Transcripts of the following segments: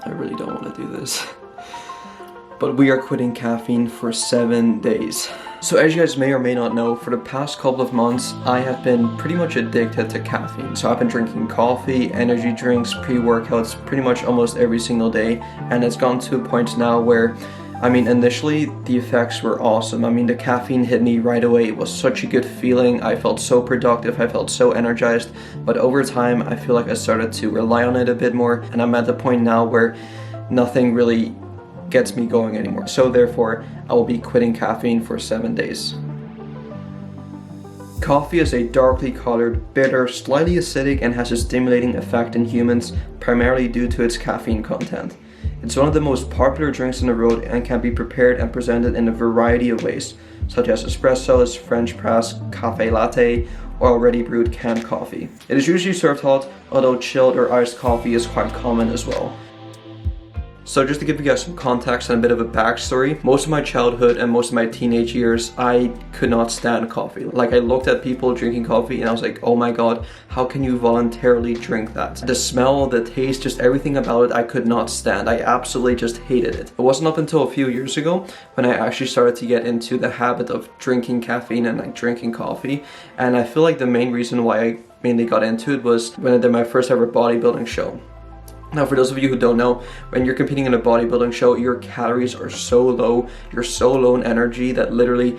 I really don't want to do this. But we are quitting caffeine for 7 days. So as you guys may or may not know, for the past couple of months, I have been pretty much addicted to caffeine. So I've been drinking coffee, energy drinks, pre-workouts pretty much almost every single day. And it's gone to a point now where, I mean, initially the effects were awesome. I mean, the caffeine hit me right away. It was such a good feeling. I felt so productive. I felt so energized. But over time, I feel like I started to rely on it a bit more. And I'm at the point now where nothing really gets me going anymore. So therefore, I will be quitting caffeine for 7 days. Coffee is a darkly colored, bitter, slightly acidic, and has a stimulating effect in humans, primarily due to its caffeine content. It's one of the most popular drinks in the world and can be prepared and presented in a variety of ways, such as espressos, French press, cafe latte, or already brewed canned coffee. It is usually served hot, although chilled or iced coffee is quite common as well. So just to give you guys some context and a bit of a backstory, most of my childhood and most of my teenage years, I could not stand coffee. Like, I looked at people drinking coffee and I was like, oh my god, how can you voluntarily drink that? The smell, the taste, just everything about it, I could not stand. I absolutely just hated it. It wasn't up until a few years ago when I actually started to get into the habit of drinking caffeine and like drinking coffee. And I feel like the main reason why I mainly got into it was when I did my first ever bodybuilding show. Now, for those of you who don't know, when you're competing in a bodybuilding show, your calories are so low, you're so low in energy that literally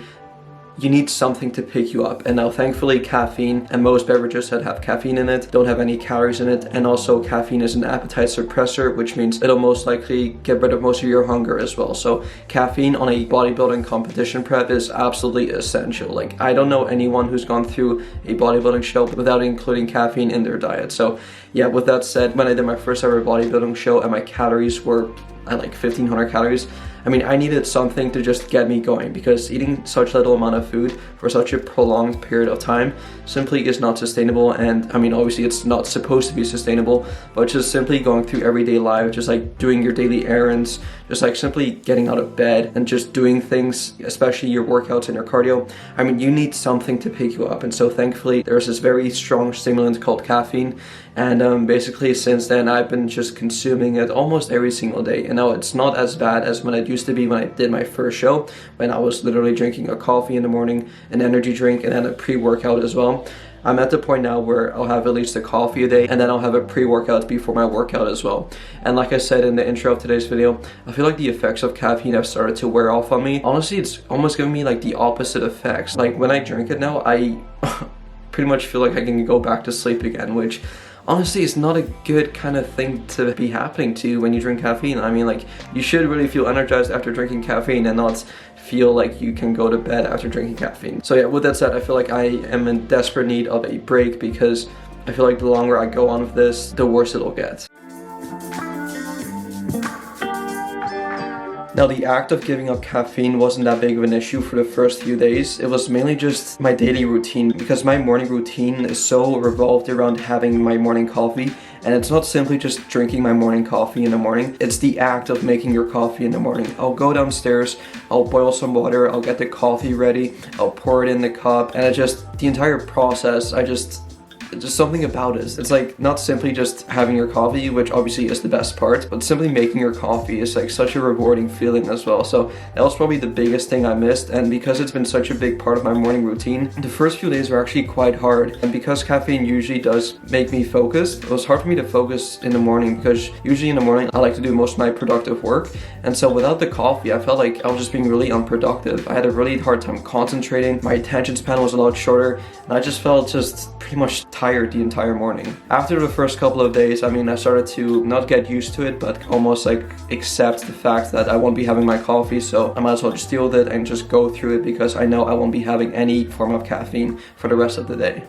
you need something to pick you up. And now thankfully caffeine and most beverages that have caffeine in it don't have any calories in it, and also caffeine is an appetite suppressor, which means it'll most likely get rid of most of your hunger as well. So caffeine on a bodybuilding competition prep is absolutely essential. Like, I don't know anyone who's gone through a bodybuilding show without including caffeine in their diet. So yeah, with that said, when I did my first ever bodybuilding show and my calories were at like 1500 calories, I mean, I needed something to just get me going, because eating such little amount of food for such a prolonged period of time simply is not sustainable. And I mean, obviously it's not supposed to be sustainable, but just simply going through everyday life, just like doing your daily errands, just like simply getting out of bed and just doing things, especially your workouts and your cardio, I mean, you need something to pick you up. And so thankfully there's this very strong stimulant called caffeine, and basically since then I've been just consuming it almost every single day. And now it's not as bad as when it used to be when I did my first show, when I was literally drinking a coffee in the morning, an energy drink, and then a pre-workout as well. I'm at the point now where I'll have at least a coffee a day, and then I'll have a pre-workout before my workout as well. And like I said in the intro of today's video, I feel like the effects of caffeine have started to wear off on me. Honestly, it's almost giving me like the opposite effects. Like, when I drink it now, I pretty much feel like I can go back to sleep again, which honestly is not a good kind of thing to be happening to you when you drink caffeine. I mean, like, you should really feel energized after drinking caffeine and not feel like you can go to bed after drinking caffeine. So yeah, with that said, I feel like I am in desperate need of a break, because I feel like the longer I go on with this, the worse it'll get. Now, the act of giving up caffeine wasn't that big of an issue for the first few days. It was mainly just my daily routine, because my morning routine is so revolved around having my morning coffee. And it's not simply just drinking my morning coffee in the morning, it's the act of making your coffee in the morning. I'll go downstairs, I'll boil some water, I'll get the coffee ready, I'll pour it in the cup, and it just, the entire process, just something about it. It's like not simply just having your coffee, which obviously is the best part, but simply making your coffee is like such a rewarding feeling as well. So that was probably the biggest thing I missed, and because it's been such a big part of my morning routine, the first few days were actually quite hard. And because caffeine usually does make me focus, it was hard for me to focus in the morning, because usually in the morning I like to do most of my productive work, and so without the coffee I felt like I was just being really unproductive. I had a really hard time concentrating, my attention span was a lot shorter, and I just felt just pretty much tired the entire morning. After the first couple of days, I mean, I started to not get used to it, but almost like accept the fact that I won't be having my coffee, so I might as well just deal with it and just go through it, because I know I won't be having any form of caffeine for the rest of the day.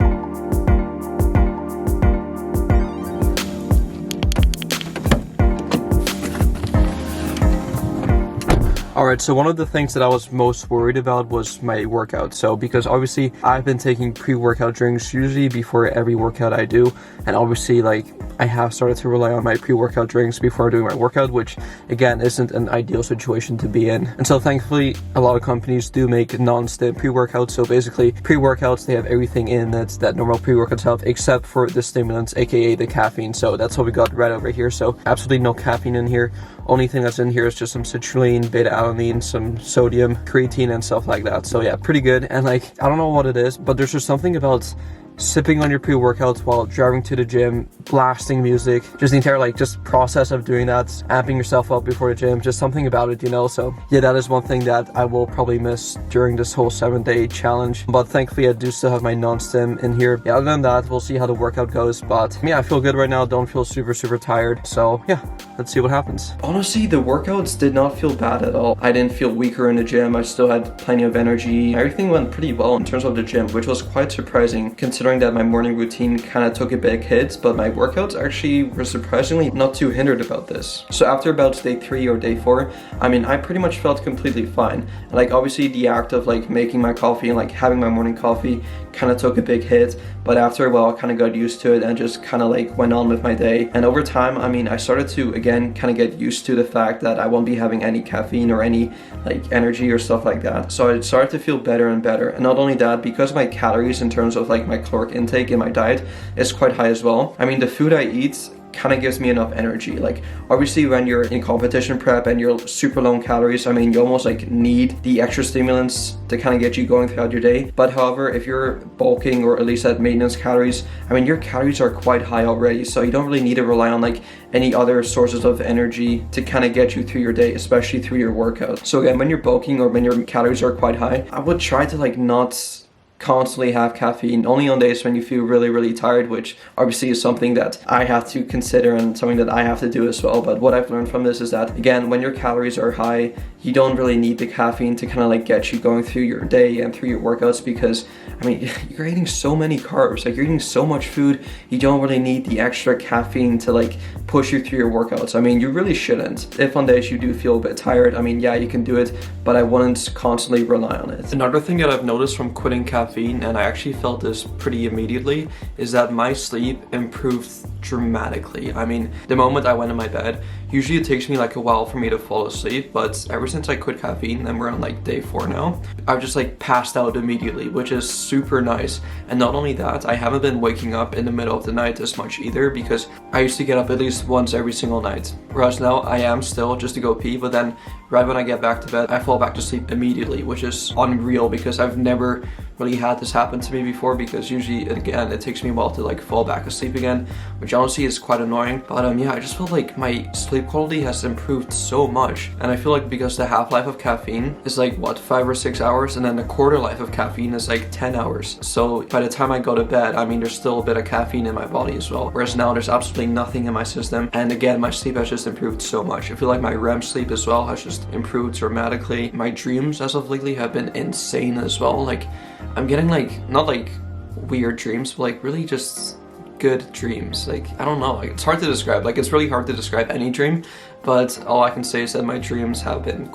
Alright, so one of the things that I was most worried about was my workout. So because obviously I've been taking pre-workout drinks usually before every workout I do, and obviously like I have started to rely on my pre-workout drinks before doing my workout, which again isn't an ideal situation to be in. And so thankfully a lot of companies do make non-stim pre-workouts. So basically pre-workouts, they have everything in it that normal pre-workouts have except for the stimulants, aka the caffeine. So that's what we got right over here. So absolutely no caffeine in here. Only thing that's in here is just some citrulline, beta-alanine, some sodium, creatine, and stuff like that. So yeah, pretty good. And like, I don't know what it is, but there's just something about sipping on your pre-workouts while driving to the gym, blasting music, just the entire like just process of doing that, amping yourself up before the gym, just something about it, you know. So yeah, that is one thing that I will probably miss during this whole 7-day challenge, but thankfully I do still have my non-stim in here. Yeah, other than that, we'll see how the workout goes, but yeah, I feel good right now. Don't feel super tired, so yeah, let's see what happens. Honestly, the workouts did not feel bad at all. I didn't feel weaker in the gym. I still had plenty of energy. Everything went pretty well in terms of the gym, which was quite surprising considering that my morning routine kind of took a big hit, but my workouts actually were surprisingly not too hindered about this. So after about day 3 or day 4, I mean, I pretty much felt completely fine. Like obviously the act of like making my coffee and like having my morning coffee kind of took a big hit, but after a while I kind of got used to it and just kind of like went on with my day. And over time, I mean, I started to again kind of get used to the fact that I won't be having any caffeine or any like energy or stuff like that. So I started to feel better and better. And not only that, because my calories in terms of like my caloric intake in my diet is quite high as well. I mean, the food I eat kind of gives me enough energy. Like obviously when you're in competition prep and you're super low in calories, I mean, you almost like need the extra stimulants to kind of get you going throughout your day. But however, if you're bulking or at least at maintenance calories, I mean, your calories are quite high already, so you don't really need to rely on like any other sources of energy to kind of get you through your day, especially through your workout. So again, when you're bulking or when your calories are quite high, I would try to like not constantly have caffeine, only on days when you feel really tired, which obviously is something that I have to consider and something that I have to do as well. But what I've learned from this is that again, when your calories are high, you don't really need the caffeine to kind of like get you going through your day and through your workouts, because I mean, you're eating so many carbs, like you're eating so much food, you don't really need the extra caffeine to like push you through your workouts. I mean, you really shouldn't. If on days you do feel a bit tired, I mean, yeah, you can do it, but I wouldn't constantly rely on it. Another thing that I've noticed from quitting caffeine, and I actually felt this pretty immediately, is that my sleep improved dramatically. I mean, the moment I went in my bed, usually it takes me like a while for me to fall asleep, but ever since I quit caffeine, and we're on like day 4 now, I've just like passed out immediately, which is super nice. And not only that, I haven't been waking up in the middle of the night as much either, because I used to get up at least once every single night, whereas now I am still just to go pee, but then right when I get back to bed, I fall back to sleep immediately, which is unreal because I've never really had this happen to me before, because usually again it takes me a while to like fall back asleep again, which honestly is quite annoying. But yeah, I just feel like my sleep quality has improved so much, and I feel like because the half-life of caffeine is like what, 5 or 6 hours, and then the quarter life of caffeine is like 10 hours. So by the time I go to bed, I mean, there's still a bit of caffeine in my body as well, whereas now there's absolutely nothing in my system. And again, my sleep has just improved so much. I feel like my REM sleep as well has just improved dramatically. My dreams as of lately have been insane as well. Like I'm getting like, not like weird dreams, but like really just good dreams. Like, I don't know, like it's hard to describe. Like it's really hard to describe any dream, but all I can say is that my dreams have been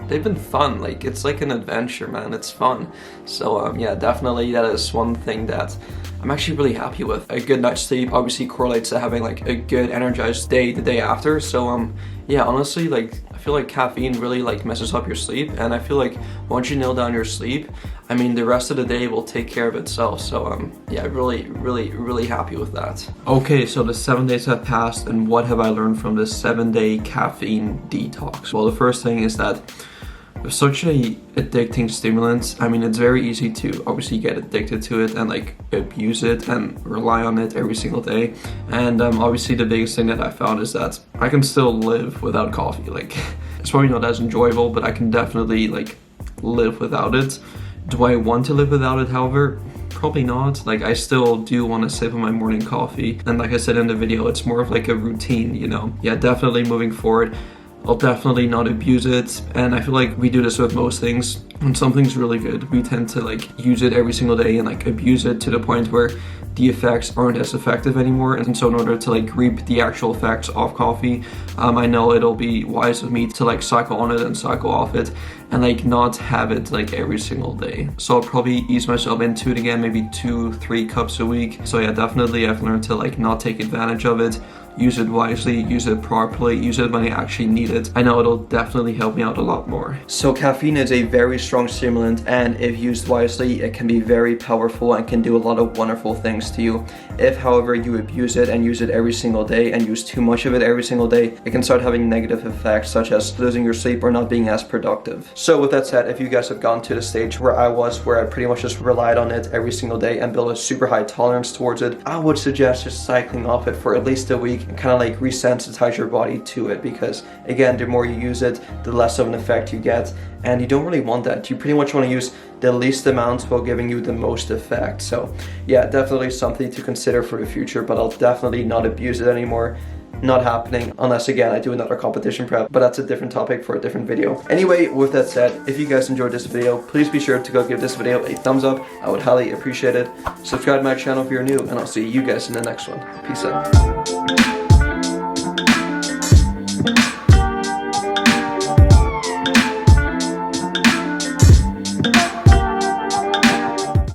they've been fun. Like it's like an adventure, man. It's fun. So yeah, definitely that is one thing that I'm actually really happy with. A good night's sleep obviously correlates to having like a good energized day the day after. So yeah, honestly, like I feel like caffeine really like messes up your sleep, and I feel like once you nail down your sleep, I mean, the rest of the day will take care of itself. So yeah, really happy with that. Okay, so the 7 days have passed, and what have I learned from this 7-day caffeine detox? Well, the first thing is that with such a addicting stimulant, I mean, it's very easy to obviously get addicted to it and like abuse it and rely on it every single day. And obviously the biggest thing that I found is that I can still live without coffee. Like it's probably not as enjoyable, but I can definitely like live without it. Do I want to live without it, however? Probably not. Like I still do want to sip on my morning coffee, and like I said in the video, it's more of like a routine, you know. Yeah, definitely moving forward, I'll definitely not abuse it, and I feel like we do this with most things. when something's really good, we tend to like use it every single day and like abuse it to the point where the effects aren't as effective anymore. And so in order to like reap the actual effects of coffee, I know it'll be wise of me to like cycle on it and cycle off it and like not have it like every single day. So I'll probably ease myself into it again, maybe 2-3 cups a week. So yeah, definitely I've learned to like not take advantage of it. Use it wisely, use it properly, use it when I actually need it. I know it'll definitely help me out a lot more. So caffeine is a very strong stimulant, and if used wisely, it can be very powerful and can do a lot of wonderful things to you. If, however, you abuse it and use it every single day and use too much of it every single day, it can start having negative effects such as losing your sleep or not being as productive. So with that said, if you guys have gotten to the stage where I was, where I pretty much just relied on it every single day and built a super high tolerance towards it, I would suggest just cycling off it for at least a week and kind of like resensitize your body to it, because again, the more you use it, the less of an effect you get, and you don't really want that. You pretty much want to use the least amount while giving you the most effect. So yeah, definitely something to consider for the future, but I'll definitely not abuse it anymore. Not happening unless again I do another competition prep, but that's a different topic for a different video. Anyway, with that said, if you guys enjoyed this video, please be sure to go give this video a thumbs up. I would highly appreciate it. Subscribe to my channel if you're new, and I'll see you guys in the next one. Peace out.